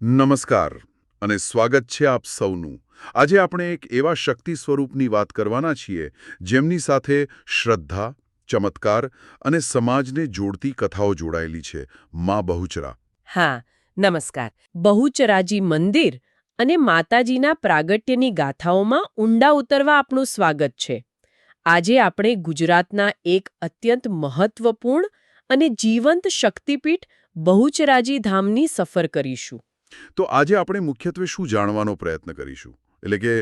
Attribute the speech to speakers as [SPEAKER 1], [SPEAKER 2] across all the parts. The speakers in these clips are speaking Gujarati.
[SPEAKER 1] નમસ્કાર અને સ્વાગત છે આપ સૌનું. આજે આપણે એક એવા શક્તિ સ્વરૂપની વાત કરવાના છીએ જેમની સાથે શ્રદ્ધા, ચમત્કાર અને સમાજને જોડતી કથાઓ જોડાયેલી છે, મા બહુચરા.
[SPEAKER 2] હા, નમસ્કાર. બહુચરાજી મંદિર અને માતાજીના પ્રાગટ્યની ગાથાઓમાં ઊંડા ઉતરવા આપનું સ્વાગત છે. આજે આપણે ગુજરાતના એક અત્યંત મહત્વપૂર્ણ અને જીવંત શક્તિપીઠ બહુચરાજી ધામની સફર કરીશું.
[SPEAKER 1] તો આજે આપણે મુખ્યત્વે શું જાણવાનો પ્રયત્ન કરીશું? એટલે કે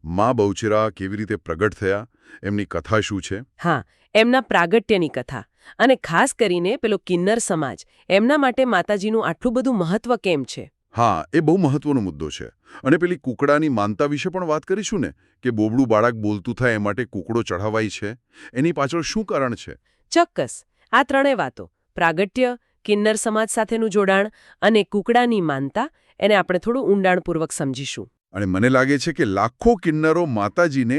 [SPEAKER 1] મા બહુચરા કેવી રીતે પ્રગટ થયા, એમની કથા શું છે?
[SPEAKER 2] હા, એમના પ્રાગટ્યની કથા અને ખાસ કરીને પેલો કિન્નર સમાજ, એમના માટે માતાજીનું આટલું બધું મહત્વ કેમ છે?
[SPEAKER 1] હા, એ બહુ મહત્વનો મુદ્દો છે. અને પેલી કુકડાની માનતા વિશે પણ વાત કરીશું ને, કે બોબડું બાળક બોલતું થાય એ માટે કુકડો ચઢાવાય છે. એની પાછળ શું કારણ છે?
[SPEAKER 2] ચોક્કસ. આ ત્રણેય વાતો, પ્રાગટ્ય, કિન્નર સમાજ સાથેનું જોડાણ અને કુકડાની માનતા, એને આપણે થોડું ઊંડાણપૂર્વક સમજીશું.
[SPEAKER 1] અને મને લાગે છે કે લાખો કિન્નરો માતાજીને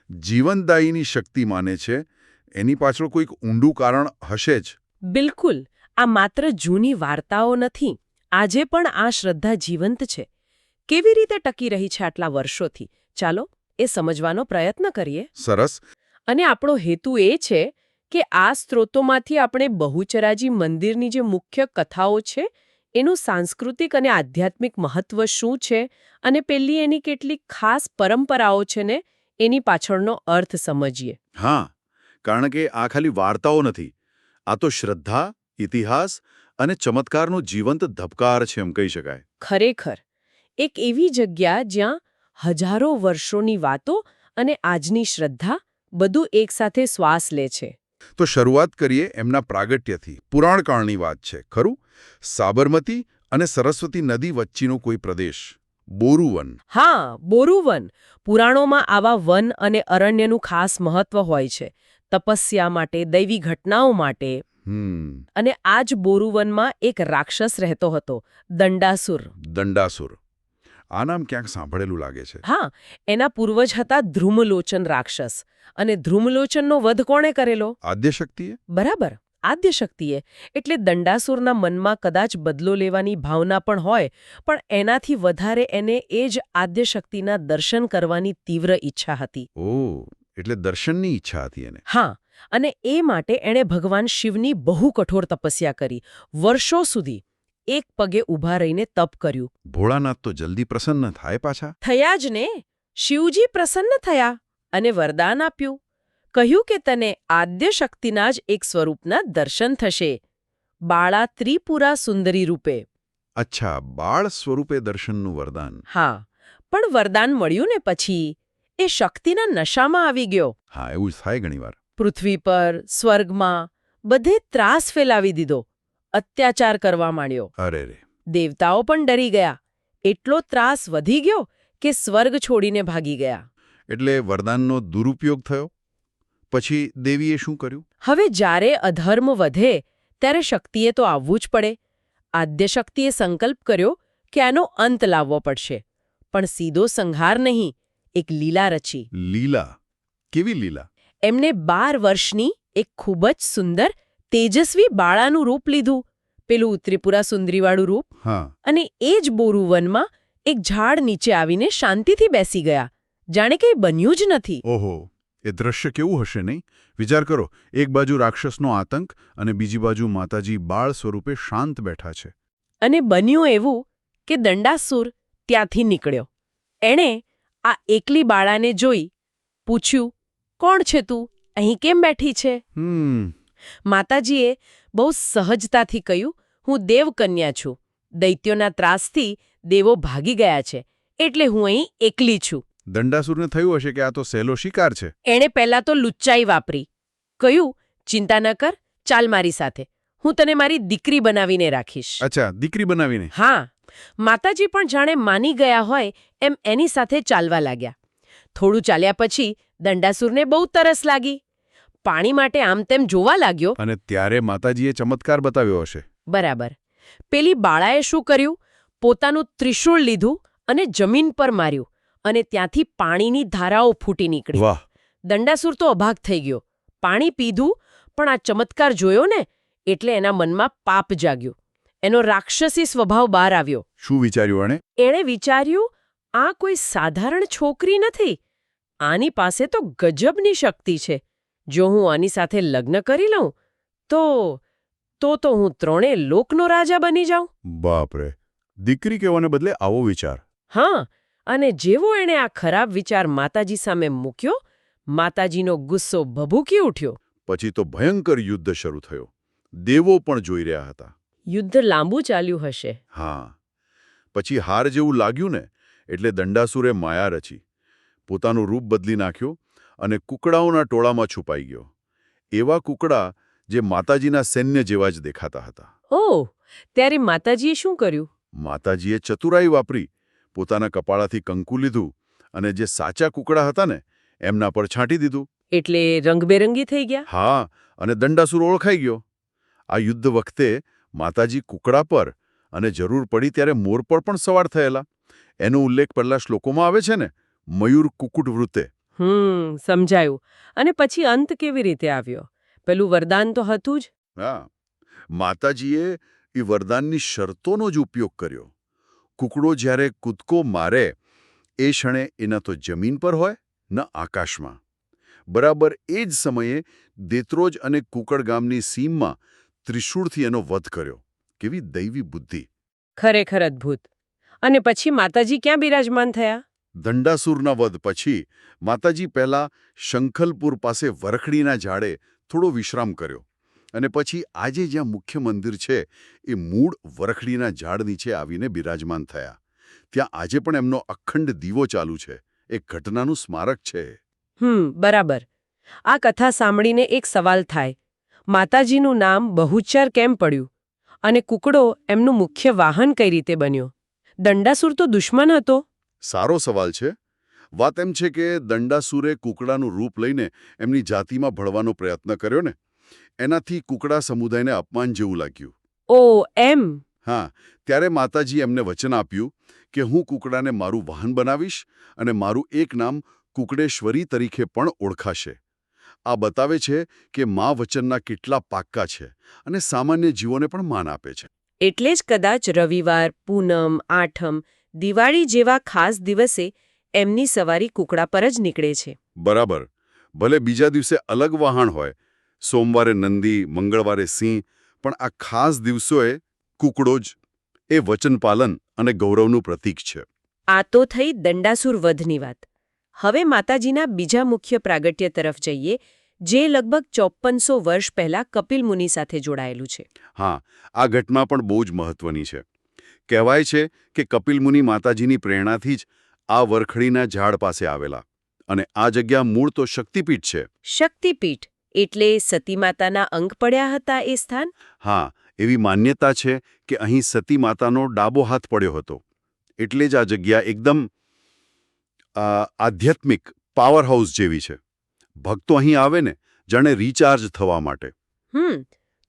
[SPEAKER 1] જીવનદાયીની શક્તિ માને છે. એની પાછળ કોઈક ઊંડું કારણ હશે જ.
[SPEAKER 2] બિલકુલ. આ માત્ર જૂની વાર્તાઓ નથી. આજે પણ આ શ્રદ્ધા જીવંત છે. કેવી રીતે ટકી રહી છે આટલા વર્ષોથી? ચાલો એ સમજવાનો પ્રયત્ન કરીએ.
[SPEAKER 1] સરસ.
[SPEAKER 2] અને આપણો હેતુ એ છે કે આ સ્ત્રોતોમાંથી આપણે બહુચરાજી મંદિરની જે મુખ્ય કથાઓ છે એનું સાંસ્કૃતિક અને આધ્યાત્મિક મહત્વ શું છે અને પેલી એની કેટલીક ખાસ પરંપરાઓ છે ને એની પાછળનો અર્થ સમજીએ.
[SPEAKER 1] હા, કારણ કે આ ખાલી વાર્તાઓ નથી. આ તો શ્રદ્ધા, ઇતિહાસ અને ચમત્કારનો જીવંત ધબકાર છે એમ કહી શકાય.
[SPEAKER 2] ખરેખર એક એવી જગ્યા જ્યાં હજારો વર્ષોની વાતો અને આજની શ્રદ્ધા બધું એકસાથે શ્વાસ લે છે.
[SPEAKER 1] તો શરૂઆત કરીએ એમના પ્રાગટ્યથી. પુરાણકાળની વાત છે, ખરું? સાબરમતી અને સરસ્વતી નદી વચ્ચેનો કોઈ પ્રદેશ, બોરુવન.
[SPEAKER 2] હા, બોરુવન. પુરાણોમાં આવા વન અને અરણ્યનું ખાસ મહત્વ હોય છે. તપસ્યા માટે, દૈવી ઘટનાઓ માટે. અને આ જ બોરુવનમાં એક રાક્ષસ રહેતો હતો, દંડાસુર.
[SPEAKER 1] દંડાસુર. આ નામ ક્યાંક સાંભળેલું લાગે છે.
[SPEAKER 2] હા, એના પૂર્વજ હતા ધ્રુમલોચન રાક્ષસ. અને ધ્રુમલોચનનો વધ કોણે કરેલો?
[SPEAKER 1] આદ્યશક્તિએ?
[SPEAKER 2] બરાબર, આદ્યશક્તિએ. એટલે દંડાસુરના મનમાં કદાચ બદલો લેવાની ભાવના પણ હોય, પણ એનાથી વધારે એને એ જ આદ્યશક્તિના દર્શન કરવાની તીવ્ર ઈચ્છા હતી.
[SPEAKER 1] ઓહ, એટલે દર્શનની ઈચ્છા હતી એને.
[SPEAKER 2] હા, અને એ માટે એણે ભગવાન શિવની બહુ કઠોર તપસ્યા કરી. વર્ષો સુધી એક પગે ઊભા રહીને તપ કર્યું.
[SPEAKER 1] ભોળાનાથ તો જલ્દી પ્રસન્ન થાય પાછા.
[SPEAKER 2] થયા જ ને. શિવજી પ્રસન્ન થયા અને વરદાન આપ્યું. કહ્યું કે તને આદ્યશક્તિના જ એક સ્વરૂપના દર્શન થશે, બાળા ત્રિપુરા સુંદરી રૂપે.
[SPEAKER 1] અચ્છા, બાળ સ્વરૂપે દર્શનનું વરદાન.
[SPEAKER 2] હા, પણ વરદાન મળ્યું ને પછી એ શક્તિના નશામાં આવી ગયો.
[SPEAKER 1] હા, એવું જ થાય ઘણીવાર.
[SPEAKER 2] પૃથ્વી પર, સ્વર્ગમાં બધે ત્રાસ ફેલાવી દીધો. અત્યાચાર કરવા માંડ્યો.
[SPEAKER 1] અરે રે.
[SPEAKER 2] દેવતાઓ પણ ડરી ગયા. એટલો ત્રાસ વધી ગયો કે સ્વર્ગ છોડીને ભાગી ગયા.
[SPEAKER 1] એટલે વરદાનનો દુરુપયોગ થયો. પછી દેવીએ શું કર્યું?
[SPEAKER 2] હવે જ્યારે અધર્મ વધે ત્યારે શક્તિએ તો આવવું જ પડે. આદ્યશક્તિએ સંકલ્પ કર્યો કે આનો અંત લાવવો પડશે. પણ સીધો સંહાર નહીં, એક લીલા રચી.
[SPEAKER 1] લીલા? કેવી લીલા?
[SPEAKER 2] એમને 12 વર્ષની એક ખૂબ જ સુંદર, તેજસ્વી બાળાનું રૂપ લીધું. પેલું ત્રિપુરા સુંદરીવાળું રૂપ.
[SPEAKER 1] હા.
[SPEAKER 2] અને એ જ બોરુવનમાં એક ઝાડ નીચે આવીને શાંતિથી બેસી ગયા. જાણે કંઈ બન્યું જ નથી.
[SPEAKER 1] ઓહો, એ દ્રશ્ય કેવું હશે નહીં? વિચાર કરો, એક બાજુ રાક્ષસનો આતંક અને બીજી બાજુ માતાજી બાળ સ્વરૂપે શાંત બેઠા છે.
[SPEAKER 2] અને બન્યું એવું કે દંડાસુર ત્યાંથી નીકળ્યો. એણે આ એકલી બાળાને જોઈ પૂછ્યું, કોણ છે તું? અહીં કેમ બેઠી છે? માતાજીએ બહુ સહજતાથી કહ્યું, હું દેવકન્યા છું. દૈત્યોના ત્રાસથી દેવો ભાગી ગયા છે, એટલે હું અહીં એકલી છું.
[SPEAKER 1] દંડાસુરને થયું હશે કે આ તો સહેલો શિકાર છે.
[SPEAKER 2] એણે પહેલા તો લુચ્ચાઈ વાપરી. કહ્યું, ચિંતા ન કર, ચાલ મારી સાથે. હું તને મારી દીકરી બનાવીને રાખીશ.
[SPEAKER 1] અચ્છા, દીકરી બનાવીને?
[SPEAKER 2] હા. માતાજી પણ જાણે માની ગયા હોય એમ એની સાથે ચાલવા લાગ્યા. થોડું ચાલ્યા પછી દંડાસુરને બહુ તરસ લાગી. પાણી માટે આમ તેમ જોવા લાગ્યો.
[SPEAKER 1] અને ત્યારે માતાજીએ ચમત્કાર બતાવ્યો હશે.
[SPEAKER 2] બરાબર. પેલી બાળાએ શું કર્યું? પોતાનું ત્રિશૂળ લીધું અને જમીન પર માર્યું. અને ત્યાંથી પાણીની ધારાઓ ફૂટી નીકળી.
[SPEAKER 1] વાહ!
[SPEAKER 2] દંડાસુર તો અભાગ થઈ ગયો. પાણી પીધું, પણ આ ચમત્કાર જોયો ને એટલે એના મનમાં પાપ જાગ્યું. એનો રાક્ષસી સ્વભાવ બહાર આવ્યો.
[SPEAKER 1] શું વિચાર્યું એણે?
[SPEAKER 2] એણે વિચાર્યું, આ કોઈ સાધારણ છોકરી નથી. આની પાસે તો ગજબની શક્તિ છે. જો હું આની સાથે લગ્ન કરી લઉં તો હું 3 લોકનો રાજા બની જાઉં.
[SPEAKER 1] બાપરે, દીકરી કહેવાને બદલે આવો વિચાર.
[SPEAKER 2] હા, અને જેવો એણે આ ખરાબ વિચાર માતાજી સામે મૂક્યો, માતાજીનો ગુસ્સો ભભૂકી ઉઠ્યો.
[SPEAKER 1] પછી તો ભયંકર યુદ્ધ શરૂ થયો. દેવો પણ જોઈ રહ્યા હતા.
[SPEAKER 2] યુદ્ધ લાંબુ ચાલ્યું હશે.
[SPEAKER 1] હા, પછી હાર જેવું લાગ્યું ને એટલે દંડાસુરે માયા રચી, પોતાનું રૂપ બદલી નાખ્યો અને કુકડાઓના ટોળામાં છુપાઈ ગયો. એવા કુકડા જે માતાજીના સૈન્ય જેવા જ દેખાતા હતા.
[SPEAKER 2] ઓહ, ત્યારે માતાજીએ શું કર્યું?
[SPEAKER 1] માતાજીએ ચતુરાઈ વાપરી, પોતાના કપાળાથી કંકુ લીધું અને જે સાચા કુકડા હતા ને એમના પર છાંટી દીધું.
[SPEAKER 2] એટલે રંગબેરંગી થઈ ગયા?
[SPEAKER 1] હા, અને દંડાસુર ઓળખાઈ ગયો. આ યુદ્ધ વખતે માતાજી કુકડા પર અને જરૂર પડી ત્યારે મોર પર પણ સવાર થયેલા. એનો ઉલ્લેખ પહેલા શ્લોકોમાં આવે છે ને, મયુર કુકુટ વૃત્તે.
[SPEAKER 2] સમજાયું. અને પછી અંત કેવી રીતે આવ્યો? પેલું વરદાન તો હતું જ.
[SPEAKER 1] હા, માતાજીએ એ વરદાનની શરતોનો જ ઉપયોગ કર્યો. કુકડો જ્યારે કૂદકો મારે એ ક્ષણે એ ન તો જમીન પર હોય ન આકાશમાં. બરાબર એ જ સમયે દેત્રોજ અને કુકડ ગામની સીમમાં ત્રિશૂળથી એનો વધ કર્યો. કેવી દૈવી બુદ્ધિ!
[SPEAKER 2] ખરેખર અદ્ભુત. અને પછી માતાજી ક્યાં બિરાજમાન થયા?
[SPEAKER 1] દંડાસુરના વધ પછી માતાજી પહેલા શંખલપુર પાસે વરખડીના ઝાડે થોડો વિશ્રામ કર્યો અને પછી આજે જ્યાં મુખ્ય મંદિર છે એ મૂળ વરખડીના ઝાડ નીચે આવીને બિરાજમાન થયા. ત્યાં આજે પણ એમનો અખંડ દીવો ચાલુ છે. એક ઘટનાનું સ્મારક છે.
[SPEAKER 2] બરાબર. આ કથા સાંભળીને એક સવાલ થાય. માતાજીનું નામ બહુચર કેમ પડ્યું? અને કુકડો એમનું મુખ્ય વાહન કઈ રીતે બન્યો? દંડાસુર તો દુશ્મન હતો.
[SPEAKER 1] સારો સવાલ છે. વાત એમ છે કે દંડાસુરે કુકડાનું રૂપ લઈને એમની જાતિમાં ભળવાનો પ્રયત્ન કર્યો ને, એનાથી કુકડા સમુદાયને અપમાન જેવું લાગ્યું.
[SPEAKER 2] ઓ એમ?
[SPEAKER 1] હા, ત્યારે માતાજી એમને વચન આપ્યું કે હું કુકડાને મારું વાહન બનાવીશ અને મારું એક નામ કુકડેશ્વરી તરીકે પણ ઓળખાશે. આ બતાવે છે કે મા વચનના કેટલા પાક્કા છે અને સામાન્ય જીવોને પણ માન આપે છે.
[SPEAKER 2] એટલે જ કદાચ રવિવાર, પૂનમ, આઠમ, દિવાળી જેવા ખાસ દિવસે એમની સવારી કુકડા પર જ નીકળે છે.
[SPEAKER 1] બરાબર. ભલે બીજા દિવસે અલગ વાહન હોય, સોમવારે નંદી, મંગળવારે સિંહ, પણ આ ખાસ દિવસોએ કુકડો જ એ વચનપાલન અને ગૌરવનું પ્રતીક છે.
[SPEAKER 2] આ તો થઈ દંડાસુર વધની વાત. હવે માતાજીના બીજા મુખ્ય પ્રાગટ્ય તરફ જઈએ, જે લગભગ 5400 વર્ષ પહેલા કપિલ મુનિ સાથે જોડાયેલું છે.
[SPEAKER 1] હા, આ ઘટના પણ બહુ જ મહત્વની છે. કહેવાય છે કે કપિલ મુનિ માતાજીની પ્રેરણાથી જ આ વરખડીના ઝાડ પાસે આવેલા અને આ જગ્યા મૂળ તો શક્તિપીઠ છે.
[SPEAKER 2] શક્તિપીઠ એટલે સતી માતાના અંગ પડ્યા હતા એ સ્થાન?
[SPEAKER 1] હા, એવી માન્યતા છે કે અહીં સતી માતાનો ડાબો હાથ પડ્યો હતો. એટલે જ આ જગ્યા એકદમ આધ્યાત્મિક પાવર હાઉસ જેવી છે. ભક્તો અહીં આવે ને જાણે રિચાર્જ થવા માટે.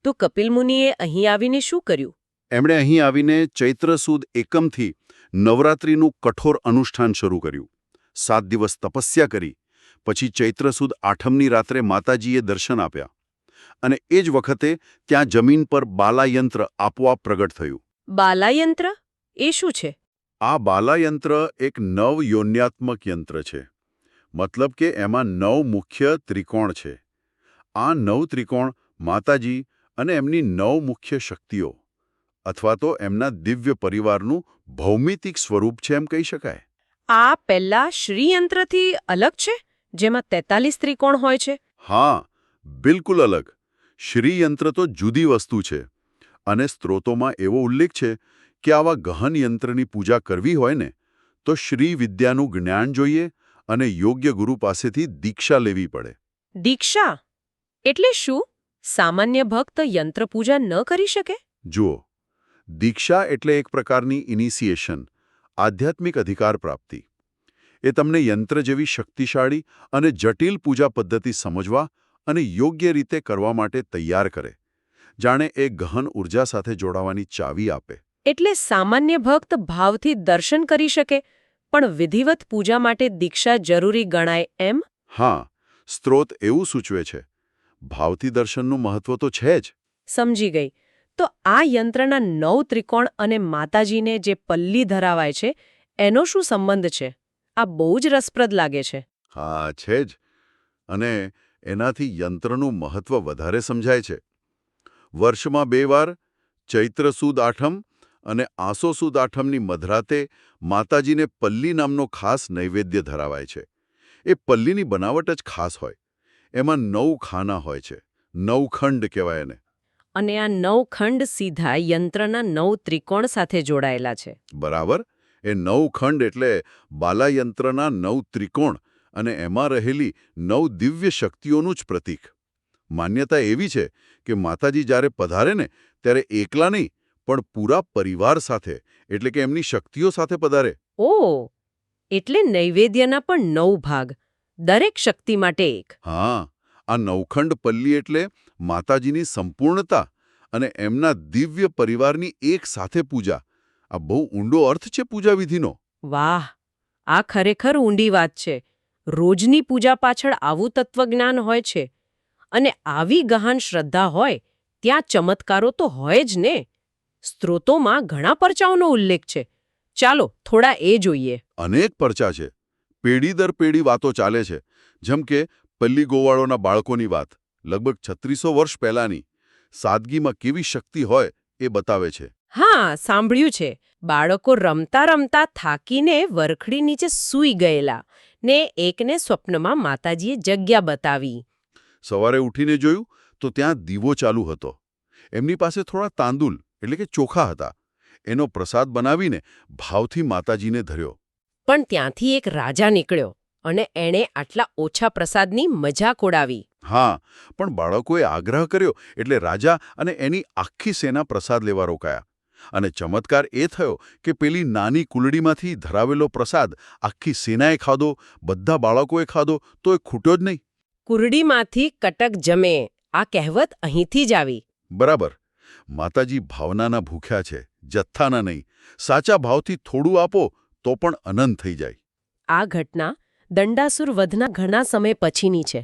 [SPEAKER 2] તો કપિલ મુનિએ અહીં આવીને શું કર્યું?
[SPEAKER 1] એમણે અહીં આવીને ચૈત્ર સુદ એકમથી નવરાત્રિનું કઠોર અનુષ્ઠાન શરૂ કર્યું. 7 દિવસ તપસ્યા કરી. પછી ચૈત્ર સુદ આઠમની રાત્રે માતાજીએ દર્શન આપ્યા અને એ જ વખતે ત્યાં જમીન પર બાલાયંત્ર આપોઆપ પ્રગટ થયું.
[SPEAKER 2] બાલાયંત્ર એ શું છે?
[SPEAKER 1] આ બાલાયંત્ર એક નવયોન્યાત્મક યંત્ર છે. મતલબ કે એમાં 9 મુખ્ય ત્રિકોણ છે. આ 9 ત્રિકોણ માતાજી અને એમની 9 મુખ્ય શક્તિઓ અથવા તો એમના દિવ્ય પરિવારનું ભૌમિતિક સ્વરૂપ છે એમ કહી શકાય.
[SPEAKER 2] આ પહેલા શ્રીયંત્રથી અલગ છે, જેમાં 43 ત્રિકોણ હોય છે?
[SPEAKER 1] હા, બિલકુલ અલગ. શ્રીયંત્ર તો જુદી વસ્તુ છે અને સ્ત્રોતોમાં એવો ઉલ્લેખ છે કે આવા ગહન યંત્રની પૂજા કરવી હોય ને તો શ્રી વિદ્યાનું જ્ઞાન જોઈએ અને યોગ્ય ગુરુ પાસેથી દીક્ષા લેવી પડે.
[SPEAKER 2] દીક્ષા એટલે શું? સામાન્ય ભક્ત યંત્ર પૂજા ન કરી શકે?
[SPEAKER 1] જુઓ, દીક્ષા એટલે એક પ્રકારની ઇનિશિએશન, આધ્યાત્મિક અધિકાર પ્રાપ્તિ. એ તમને યંત્ર જેવી શક્તિશાળી અને જટિલ પૂજા પદ્ધતિ સમજવા અને યોગ્ય રીતે કરવા માટે તૈયાર કરે. જાણે એ ગહન ઉર્જા સાથે જોડાવાની ચાવી આપે.
[SPEAKER 2] એટલે સામાન્ય ભક્ત ભાવથી દર્શન કરી શકે, પણ વિધિવત પૂજા માટે દીક્ષા જરૂરી ગણાય એમ?
[SPEAKER 1] હા, સ્ત્રોત એવું સૂચવે છે. ભાવથી દર્શનનું મહત્વ તો છે જ.
[SPEAKER 2] સમજી ગઈ. તો આ યંત્રના 9 ત્રિકોણ અને માતાજીને જે પલ્લી ધરાવાય છે એનો શું સંબંધ છે? આ બહુ જ રસપ્રદ લાગે છે.
[SPEAKER 1] હા, છે જ. અને એનાથી યંત્રનું મહત્વ વધારે સમજાય છે. વર્ષમાં 2 વાર ચૈત્ર સુદ આઠમ અને આસો સુદ આઠમની મધરાતે માતાજીને પલ્લી નામનો ખાસ નૈવેદ્ય ધરાવાય છે. એ પલ્લીની બનાવટ જ ખાસ હોય. એમાં 9 ખાના હોય છે. 9 ખંડ કહેવાય એને.
[SPEAKER 2] અને આ 9 ખંડ સીધા યંત્રના 9 ત્રિકોણ સાથે જોડાયેલા છે.
[SPEAKER 1] બરાબર. એ 9 ખંડ એટલે બાલાયંત્રના 9 ત્રિકોણ અને એમાં રહેલી 9 દિવ્ય શક્તિઓનું જ પ્રતીક. માન્યતા એવી છે કે માતાજી જ્યારે પધારે ને ત્યારે એકલા નહીં પણ પૂરા પરિવાર સાથે એટલે કે એમની શક્તિઓ સાથે પધારે.
[SPEAKER 2] ઓહ, એટલે નૈવેદ્યના પણ 9 ભાગ, દરેક શક્તિ માટે એક.
[SPEAKER 1] હા, આ નવખંડ પલ્લી એટલે માતાજીની સંપૂર્ણતા અને એમના દિવ્ય પરિવારની એક સાથે પૂજા. આ બહુ ઊંડો અર્થ છે પૂજાવિધિનો.
[SPEAKER 2] વાહ, આ ખરેખર ઊંડી વાત છે. રોજની પૂજા પાછળ આવું તત્વજ્ઞાન હોય છે. અને આવી ગહન શ્રદ્ધા હોય ત્યાં ચમત્કારો તો હોય જ ને. સ્ત્રોતોમાં ઘણા પરચાઓનો ઉલ્લેખ છે. ચાલો થોડા એ જોઈએ.
[SPEAKER 1] અનેક પરચા છે. પેઢી દર પેઢી વાતો ચાલે છે. જેમ કે પલ્લી ગોવાળોના બાળકોની વાત, લગભગ 3600 વર્ષ પહેલાની. સાદગીમાં કેવી શક્તિ હોય એ બતાવે છે.
[SPEAKER 2] હા, સાંભળ્યું છે. બાળકો રમતા રમતા થાકીને વરખડી નીચે સૂઈ ગયેલા ને એકને સ્વપ્નમાં માતાજીએ જગ્યા બતાવી.
[SPEAKER 1] સવારે ઉઠીને જોયું તો ત્યાં દીવો ચાલુ હતો. એમની પાસે થોડા તાંદુલ એટલે કે ચોખા હતા. એનો પ્રસાદ બનાવીને ભાવથી માતાજીને ધર્યો.
[SPEAKER 2] પણ ત્યાંથી એક રાજા નીકળ્યો અને એણે આટલા ઓછા પ્રસાદની મજાક ઉડાવી.
[SPEAKER 1] હા, પણ બાળકોએ આગ્રહ કર્યો એટલે રાજા અને એની આખી સેના પ્રસાદ લેવા રોકાયા. અને ચમત્કાર એ થયો કે પેલી નાની કુલડીમાંથી ધરાવેલો પ્રસાદ આખી સેનાએ ખાધો, બધા બાળકોએ ખાધો તો એ ખૂટ્યો જ નહીં.
[SPEAKER 2] કુરડીમાંથી કટક જમે, આ કહેવત અહીંથી જ આવી.
[SPEAKER 1] બરાબર. માતાજી ભાવનાના ભૂખ્યા છે, જથ્થાના નહીં. સાચા ભાવથી થોડું આપો તો પણ અનંત થઈ જાય.
[SPEAKER 2] આ ઘટના દંડાસુર વધના ઘણા સમય પછીની છે.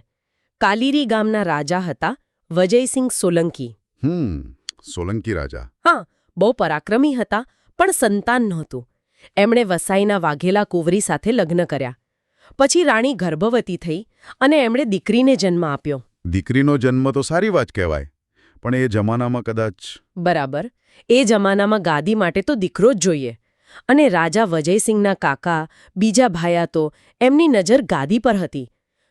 [SPEAKER 2] કાલીરી ગામના રાજા હતા વજયસિંહ સોલંકી.
[SPEAKER 1] સોલંકી રાજા.
[SPEAKER 2] હા, બહુ પરાક્રમી હતા, પણ સંતાન નહોતું. એમણે વસાઈના વાઘેલા કુંવરી સાથે લગ્ન કર્યા. પછી રાણી ગર્ભવતી થઈ અને એમણે દીકરીને જન્મ આપ્યો.
[SPEAKER 1] દીકરીનો જન્મ તો સારી વાત કહેવાય, પણ એ જમાનામાં કદાચ...
[SPEAKER 2] બરાબર. એ જમાનામાં ગાદી માટે તો દીકરો જ જોઈએ. અને રાજા વજયસિંહના કાકા, બીજા ભાયા તો એમની નજર ગાદી પર હતી.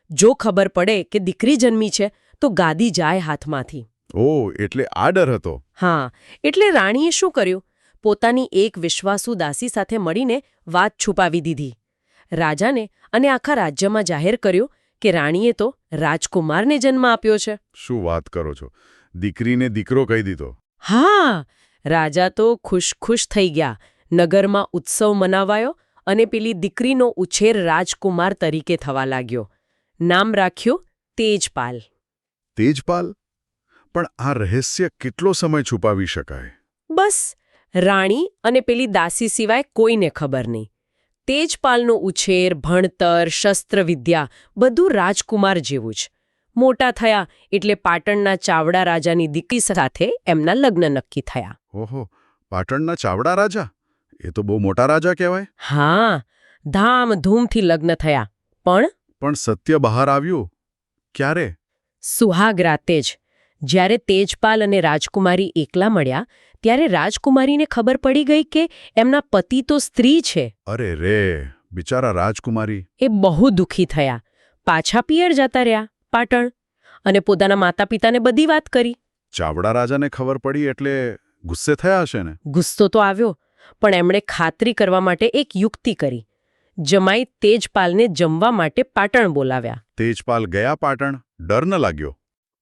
[SPEAKER 2] જો ખબર પડે કે દીકરી જન્મી છે તો ગાદી જાય હાથમાંથી.
[SPEAKER 1] ઓહ, એટલે આ ડર હતો.
[SPEAKER 2] હા, એટલે રાણીએ શું કર્યું? પોતાની એક વિશ્વાસુ દાસી સાથે મળીને વાત છુપાવી દીધી. રાજાને અને આખા રાજ્યમાં જાહેર કર્યું કે રાણીએ તો રાજકુમારને જન્મ આપ્યો છે.
[SPEAKER 1] શું વાત કરો છો? દીકરીને દીકરો કહી દીધો.
[SPEAKER 2] હા, રાજા તો ખુશ થઈ ગયા. નગરમાં ઉત્સવ મનાવાયો અને પેલી દીકરીનો ઉછેર રાજકુમાર તરીકે થવા લાગ્યો. નામ રાખ્યું તેજપાલ.
[SPEAKER 1] તેજપાલ? પણ આ રહસ્ય કેટલો સમય છુપાવી શકાય?
[SPEAKER 2] બસ, રાણી અને પેલી દાસી સિવાય કોઈને ખબર નહીં. તેજપાલનો ઉછેર, ભણતર, શસ્ત્રવિદ્યા બધું રાજકુમાર જેવું જ. મોટા થયા એટલે પાટણના ચાવડા રાજાની દીકરી સાથે એમના લગ્ન નક્કી થયા.
[SPEAKER 1] ઓહો, પાટણના ચાવડા રાજા? એ તો બહુ મોટા રાજા કહેવાય.
[SPEAKER 2] હા, ધામધૂમથી લગ્ન થયા. પણ
[SPEAKER 1] સત્ય બહાર આવ્યું ક્યારે?
[SPEAKER 2] સુહાગ રાતે જ. જ્યારે તેજપાલ અને રાજકુમારી એકલા મળ્યા ત્યારે રાજકુમારીને ખબર પડી ગઈ કે એમના પતિ તો સ્ત્રી છે.
[SPEAKER 1] અરે રે, બિચારા રાજકુમારી.
[SPEAKER 2] એ બહુ દુઃખી થયા. પાછા પિયર જતા રહ્યા પાટણ અને પોતાના માતા પિતાને બધી વાત કરી.
[SPEAKER 1] ચાવડા રાજાને ખબર પડી એટલે ગુસ્સે થયા હશે ને?
[SPEAKER 2] ગુસ્સો તો આવ્યો, પણ એમણે ખાતરી કરવા માટે એક યુક્તિ કરી. જમાઈ તેજપાલને જમવા માટે પાટણ બોલાવ્યા.
[SPEAKER 1] તેજપાલ ગયા પાટણ? ડર ન લાગ્યો?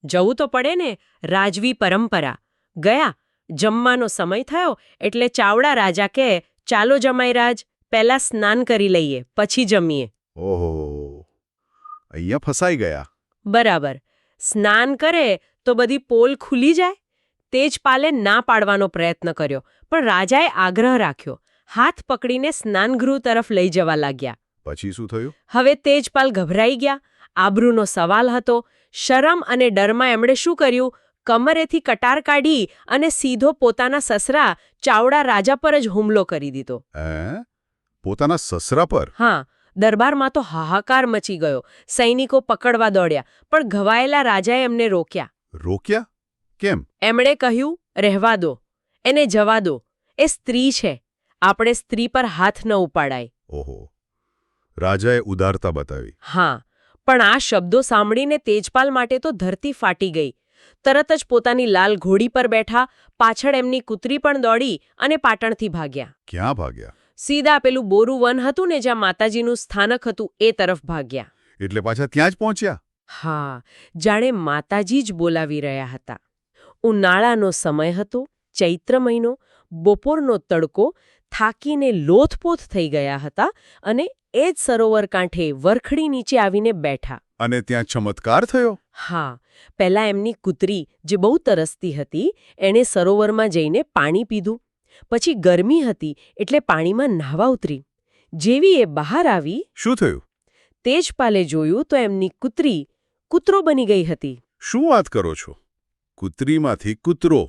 [SPEAKER 2] જવું તો પડે ને, રાજવી પરંપરા. ગયા. જમવાનો સમય થયો એટલે ચાવડા રાજા કહે, ચાલો જમાઈ રાજ, પહેલા સ્નાન કરી લઈએ પછી જમીએ.
[SPEAKER 1] ઓહો, અહીંયા ફસાઈ ગયા.
[SPEAKER 2] બરાબર. સ્નાન કરે તો બધી પોલ ખુલી જાય. તેજપાલે ના પાડવાનો પ્રયત્ન કર્યો, પણ રાજાએ આગ્રહ રાખ્યો. હાથ પકડીને સ્નાનગૃહ તરફ લઈ જવા લાગ્યા.
[SPEAKER 1] પછી શું થયું?
[SPEAKER 2] હવે તેજપાલ ગભરાઈ ગયા. આબરૂનો સવાલ હતો. શરમ અને ડરમાં એમણે શું કર્યું? કમરેથી કટાર કાઢી અને સીધો પોતાના સસરા ચાવડા રાજા પર જ હુમલો કરી દીધો.
[SPEAKER 1] પોતાના સસરા પર?
[SPEAKER 2] હા, દરબારમાં તો હાહાકાર મચી ગયો. સૈનિકો પકડવા દોડ્યા, પણ ઘવાયેલા રાજાએ એમને રોક્યા.
[SPEAKER 1] રોક્યા? કેમ?
[SPEAKER 2] એમણે કહ્યું, રહેવા દો, એને જવા દો. એ સ્ત્રી છે, આપણે સ્ત્રી પર હાથ ન ઉપાડાય.
[SPEAKER 1] ઓહો, રાજાએ ઉદારતા બતાવી.
[SPEAKER 2] હા, પણ આ શબ્દો સાંભળીને તેજપાલ માટે તો ધરતી ફાટી ગઈ. તરત જ પોતાની લાલ ઘોડી પર બેઠા, પાછળ એમની કૂતરી પણ દોડી અને પાટણથી ભાગ્યા.
[SPEAKER 1] ક્યાં ભાગ્યા?
[SPEAKER 2] સીધા પેલું બોરું વન હતું ને જ્યાં માતાજીનું સ્થાનક હતું એ તરફ ભાગ્યા.
[SPEAKER 1] એટલે પાછા ત્યાં જ પહોંચ્યા?
[SPEAKER 2] હા, જાણે માતાજી જ બોલાવી રહ્યા હતા. ઉનાળાનો સમય હતો, ચૈત્ર મહિનો, બપોરનો તડકો, થાકીને લોથપોથ થઈ ગયા હતા અને એ જ સરોવર કાંઠે વરખડી નીચે આવીને બેઠા.
[SPEAKER 1] અને ત્યાં ચમત્કાર થયો?
[SPEAKER 2] હા, પહેલા એમની કૂતરી જે બહુ તરસતી હતી એણે સરોવરમાં જઈને પાણી પીધું. પછી ગરમી હતી એટલે પાણીમાં નાહવા ઉતરી. જેવી એ બહાર આવી,
[SPEAKER 1] શું થયું?
[SPEAKER 2] તેજપાલે જોયું તો એમની કૂતરી કૂતરો બની ગઈ હતી.
[SPEAKER 1] શું વાત કરો છો? કૂતરીમાંથી કૂતરો?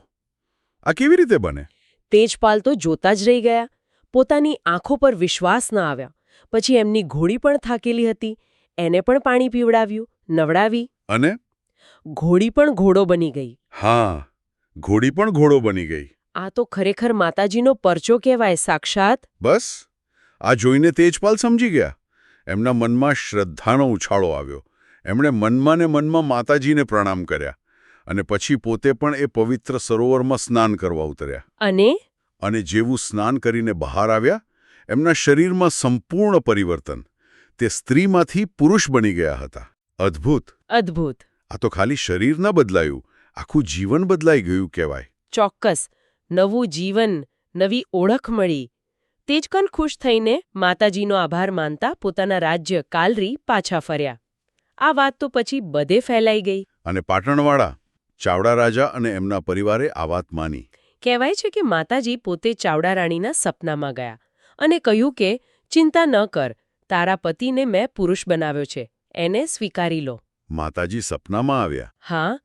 [SPEAKER 1] આ કેવી રીતે બને?
[SPEAKER 2] તેજપાલ તો જોતા જ રહી ગયા. પોતાની આંખો પર વિશ્વાસ ન આવ્યા. પછી એમની ઘોડી પણ થાકેલી હતી, એને પણ પાણી પીવડાવ્યું, નવડાવી.
[SPEAKER 1] અને
[SPEAKER 2] ઘોડી પણ ઘોડો બની ગઈ.
[SPEAKER 1] હા, ઘોડી પણ ઘોડો બની ગઈ.
[SPEAKER 2] આ તો ખરેખર માતાજીનો પરચો કહેવાય, સાક્ષાત.
[SPEAKER 1] બસ, આ જોઈને તેજપાલ સમજી ગયા. એમના મનમાં શ્રદ્ધાનો ઉછાળો આવ્યો. એમણે મનમાં ને મનમાં માતાજીને પ્રણામ કર્યા અને પછી પોતે પણ એ પવિત્ર સરોવરમાં સ્નાન કરવા ઉતર્યા. અને જેવું સ્નાન કરીને બહાર આવ્યા, એમના શરીરમાં સંપૂર્ણ પરિવર્તન. તે સ્ત્રીમાંથી પુરુષ બની ગયા હતા. અદ્ભુત!
[SPEAKER 2] અદ્ભુત!
[SPEAKER 1] આ તો ખાલી શરીર ન બદલાયું, આખું જીવન બદલાઈ ગયું કહેવાય.
[SPEAKER 2] ચોક્કસ. નવું જીવન, નવી ઓળખ મળી. તેજકન ખુશ થઈને માતાજીનો આભાર માનતા પોતાના રાજ્ય કાલરી પાછા ફર્યા. આ વાત તો પછી બધે ફેલાઈ ગઈ.
[SPEAKER 1] અને પાટણવાળા, ચાવડા રાજા અને એમના પરિવારે આ વાત માની.
[SPEAKER 2] કહેવાય છે કે માતાજી પોતે ચાવડા રાણીના સપનામાં ગયા અને કહ્યું કે ચિંતા ન કર, તારા પતિને મેં પુરુષ બનાવ્યો છે, એને સ્વીકારી લો.
[SPEAKER 1] માતાજી સપનામાં આવ્યા?
[SPEAKER 2] હા.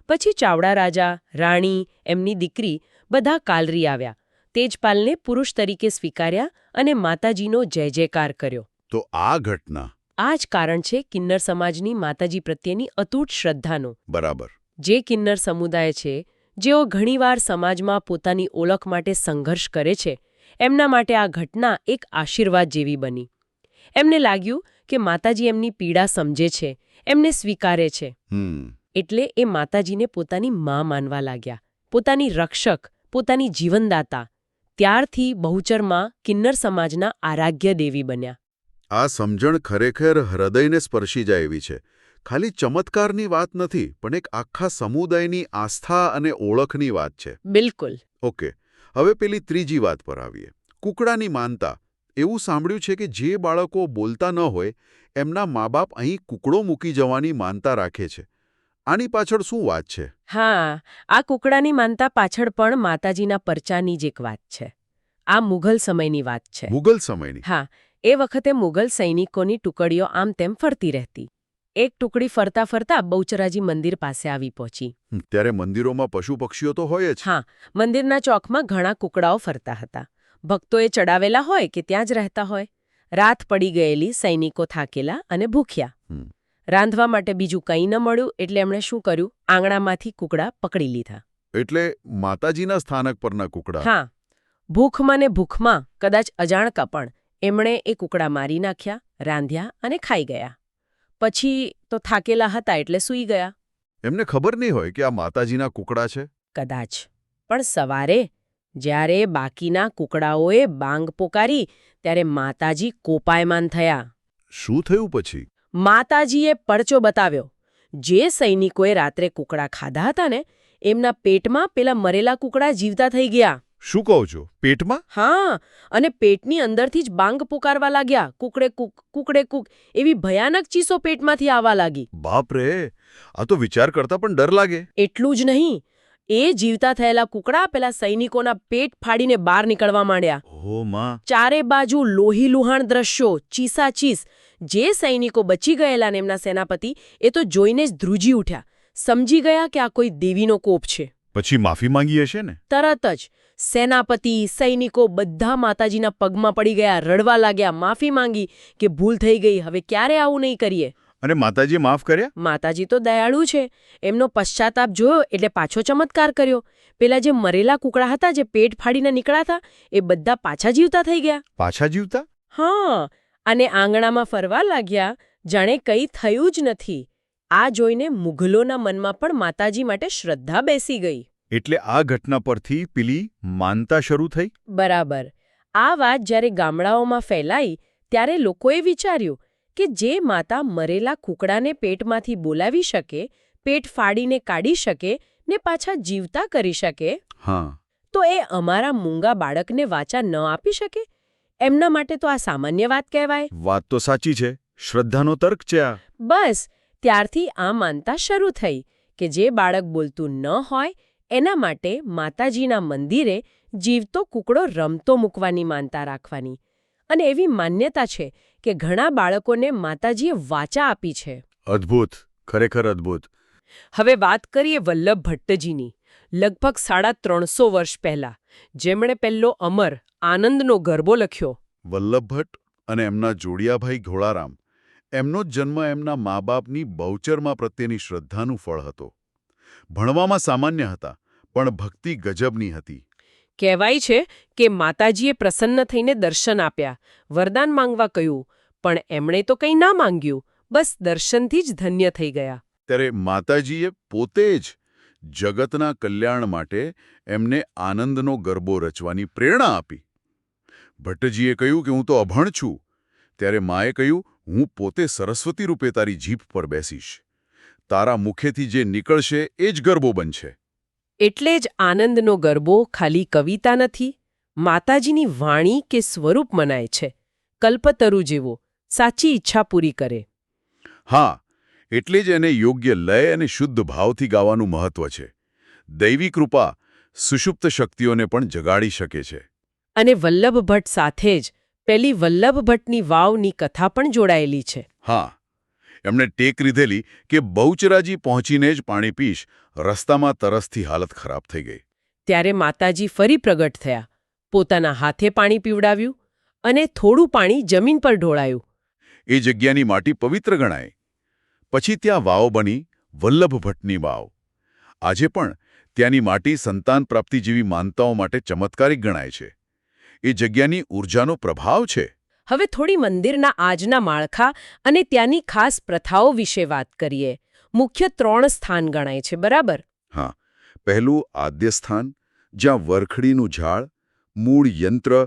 [SPEAKER 2] પછી ચાવડા રાજા, રાણી, એમની દીકરી બધા કાલરી આવ્યા. તેજપાલને પુરુષ તરીકે સ્વીકાર્યા અને માતાજીનો જય જયકાર કર્યો.
[SPEAKER 1] તો આ ઘટના?
[SPEAKER 2] આ જ કારણ છે કિન્નર સમાજની માતાજી પ્રત્યેની અતૂટ શ્રદ્ધાનું.
[SPEAKER 1] બરાબર.
[SPEAKER 2] જે કિન્નર સમુદાય છે, જેઓ ઘણીવાર સમાજમાં પોતાની ઓળખ માટે સંઘર્ષ કરે છે, એમના માટે આ ઘટના એક આશીર્વાદ જેવી બની. એમને લાગ્યું કે માતાજી એમની પીડા સમજે છે, એમને સ્વીકારે છે. એટલે એ માતાજીને પોતાની માં માનવા લાગ્યા, પોતાની રક્ષક, પોતાની જીવનદાતા. ત્યારથી બહુચરમાં કિન્નર સમાજના આરાધ્ય દેવી બન્યા.
[SPEAKER 1] આ સમજણ ખરેખર હૃદયને સ્પર્શી જાય એવી છે. ખાલી ચમત્કારની વાત નથી, પણ એક આખા સમુદાયની આસ્થા અને ઓળખની વાત છે.
[SPEAKER 2] બિલકુલ.
[SPEAKER 1] ઓકે, હવે પેલી ત્રીજી વાત પર આવીએ. કુકડાની માનતા. એવું સાંભળ્યું છે કે જે બાળકો બોલતા ન હોય એમના મા બાપ અહીં કુકડો મૂકી જવાની માનતા રાખે છે. આની પાછળ શું વાત છે?
[SPEAKER 2] હા, આ કુકડાની માનતા પાછળ પણ માતાજીના પરચાની જ એક વાત છે. આ મુઘલ સમયની વાત છે.
[SPEAKER 1] મુઘલ સમયની?
[SPEAKER 2] હા, એ વખતે મુઘલ સૈનિકોની ટુકડીઓ આમ તેમ ફરતી રહેતી. એક ટુકડી ફરતા ફરતા બહુચરાજી મંદિર પાસે આવી પહોંચી.
[SPEAKER 1] ત્યારે મંદિરોમાં પશુ પક્ષીઓ તો હોય જ.
[SPEAKER 2] હા, મંદિરના ચોકમાં ઘણા કુકડાઓ ફરતા હતા. ભક્તોએ ચડાવેલા હોય કે ત્યાં જ રહેતા હોય. રાત પડી ગયેલી, સૈનિકો થાકેલા અને ભૂખ્યા. રાંધવા માટે બીજું કંઈ ન મળ્યું એટલે એમણે શું કર્યું? આંગણામાંથી કુકડા પકડી લીધા.
[SPEAKER 1] એટલે માતાજીના સ્થાનક પરના કુકડા?
[SPEAKER 2] હા. ભૂખમાં ને ભૂખમાં, કદાચ અજાણતા પણ, એમણે એ કુકડા મારી નાખ્યા, રાંધ્યા અને ખાઈ ગયા. પછી તો થાકેલા હતા એટલે સૂઈ ગયા.
[SPEAKER 1] એમને ખબર નહીં હોય કે આ માતાજીના કુકડા છે?
[SPEAKER 2] કદાચ. પણ સવારે જ્યારે બાકીના કુકડાઓએ બાંગ પોકારી ત્યારે માતાજી કોપાયમાન થયા.
[SPEAKER 1] શું થયું પછી?
[SPEAKER 2] માતાજીએ પરચો બતાવ્યો. જે સૈનિકોએ રાત્રે કુકડા ખાધા હતા ને, એમના પેટમાં પેલા મરેલા કુકડા જીવતા થઈ ગયા.
[SPEAKER 1] શું કહો છો? પેટમાં?
[SPEAKER 2] હા, અને પેટની અંદરથી જ બાંગ પુકારવા લાગ્યા. કુકડે કુક, કુકડે કુક, એવી ભયાનક ચીસો પેટમાંથી આવવા લાગી.
[SPEAKER 1] બાપ રે! આ તો વિચાર કરતા પણ ડર લાગે.
[SPEAKER 2] એટલું જ નહીં, એ જીવતા થયેલા કુકડા પેલા સૈનિકોના પેટ ફાડીને બહાર નીકળવા માંડ્યા.
[SPEAKER 1] ઓ માં! ચારે
[SPEAKER 2] બાજુ લોહી લુહાણ દ્રશ્યો, ચીસાચીસ. જે સૈનિકો બચી ગયેલા ને એમના સેનાપતિ, એ તો જોઈને જ ધ્રુજી ઉઠ્યા. સમજી ગયા કે આ કોઈ દેવીનો કોપ છે.
[SPEAKER 1] પછી માફી માંગી હશે ને?
[SPEAKER 2] તરત જ સેનાપતિ, સૈનિકો બધા માતાજીના પગમાં પડી ગયા, રડવા લાગ્યા, માફી માંગી કે ભૂલ થઈ ગઈ, હવે ક્યારે આવું નહીં કરીએ.
[SPEAKER 1] અને માતાજીએ માફ કર્યા?
[SPEAKER 2] માતાજી તો દયાળુ છે. એમનો પશ્ચાતાપ જોયો એટલે પાછો ચમત્કાર કર્યો. પેલા જે મરેલા કૂકડા હતા, જે પેટ ફાડીને નીકળ્યા હતા, એ બધા પાછા જીવતા થઈ ગયા.
[SPEAKER 1] પાછા જીવતા?
[SPEAKER 2] હા, અને આંગણામાં ફરવા લાગ્યા, જાણે કંઈ થયું જ નથી. આ જોઈને મુઘલોના મનમાં પણ માતાજી માટે શ્રદ્ધા બેસી ગઈ.
[SPEAKER 1] એટલે આ ઘટના પરથી પેલી માનતા શરૂ થઈ?
[SPEAKER 2] બરાબર. આ વાત જ્યારે ગામડાઓમાં ફેલાઈ ત્યારે લોકોએ વિચાર્યું કે જે માતા મરેલા કૂકડાને પેટમાંથી બોલાવી શકે, પેટ ફાડીને કાઢી શકે ને પાછા જીવતા કરી શકે,
[SPEAKER 1] હા,
[SPEAKER 2] તો એ અમારા મૂંગા બાળકને વાચા ન આપી શકે? એમના માટે તો આ સામાન્ય વાત કહેવાય.
[SPEAKER 1] વાત તો સાચી છે. શ્રદ્ધાનો તર્ક છે આ.
[SPEAKER 2] બસ ત્યારથી આ માનતા શરૂ થઈ કે જે બાળક બોલતું ન હોય એના માટે માતાજીના મંદિરે જીવતો કૂકડો રમતો મૂકવાની માનતા રાખવાની. અને એવી માન્યતા છે કે ઘણા બાળકોને માતાજીએ વાચા આપી છે.
[SPEAKER 1] અદ્ભુત, ખરેખર અદ્ભુત.
[SPEAKER 2] હવે વાત કરીએ વલ્લભ ભટ્ટજીની. લગભગ 350 વર્ષ પહેલા જેમણે પહેલો અમર આનંદનો ગરબો લખ્યો.
[SPEAKER 1] વલ્લભ ભટ્ટ અને એમના જોડિયાભાઈ ઘોડારામ, એમનો જ જન્મ એમના મા બાપની બહુચરમાં પ્રત્યેની શ્રદ્ધાનું ફળ હતો. ભણવામાં સામાન્ય હતા, પણ ભક્તિ ગજબની હતી.
[SPEAKER 2] કહેવાય છે કે માતાજીએ પ્રસન્ન થઈને દર્શન આપ્યા, વરદાન માંગવા કહ્યું, પણ એમણે તો કંઈ ના માંગ્યું, બસ દર્શનથી જ ધન્ય થઈ ગયા.
[SPEAKER 1] ત્યારે માતાજીએ પોતે જ જગતના કલ્યાણ માટે એમને આનંદનો ગરબો રચવાની પ્રેરણા આપી. ભટ્ટજીએ કહ્યું કે હું તો અભણ છું. ત્યારે માએ કહ્યું, હું પોતે સરસ્વતી રૂપે તારી જીભ પર બેસીશ. તારા મુખેથી જે નીકળશે એ જ ગરબો બનશે.
[SPEAKER 2] એટલે જ આનંદનો ગરબો ખાલી કવિતા નથી, માતાજીની વાણી કે સ્વરૂપ મનાય છે. કલ્પતરુ જેવો, સાચી ઈચ્છા પૂરી કરે.
[SPEAKER 1] હા, એટલે જ એને યોગ્ય લય અને શુદ્ધ ભાવથી ગાવાનું મહત્વ છે. દૈવી કૃપા સુષુપ્ત શક્તિઓને પણ જગાડી શકે છે.
[SPEAKER 2] અને વલ્લભ ભટ્ટ સાથે જ પેલી વલ્લભ ભટ્ટની વાવની કથા પણ જોડાયેલી છે.
[SPEAKER 1] હા, એમણે ટેક લીધેલી કે બહુચરાજી પહોંચીને જ પાણી પીશ, રસ્તામાં તરસથી હાલત ખરાબ થઈ ગઈ.
[SPEAKER 2] ત્યારે માતાજી ફરી પ્રગટ થયા, પોતાના હાથે પાણી પીવડાવ્યું અને થોડું પાણી જમીન પર ઢોળાયું.
[SPEAKER 1] એ જગ્યાની માટી પવિત્ર ગણાય. પછી ત્યાં વાવ બની, વલ્લભ ભટ્ટની વાવ. આજે પણ ત્યાંની માટી સંતાન પ્રાપ્તિ જેવી માનતાઓ માટે ચમત્કારિક ગણાય છે. એ જગ્યાની ઊર્જાનો પ્રભાવ છે.
[SPEAKER 2] હવે થોડી મંદિરના આજના માળખા અને ત્યાંની ખાસ પ્રથાઓ વિશે વાત કરીએ. મુખ્ય 3 સ્થાન ગણાય છે, બરાબર?
[SPEAKER 1] હા, પહેલું આદ્ય સ્થાન, જ્યાં વરખડીનું ઝાડ, મૂળ યંત્ર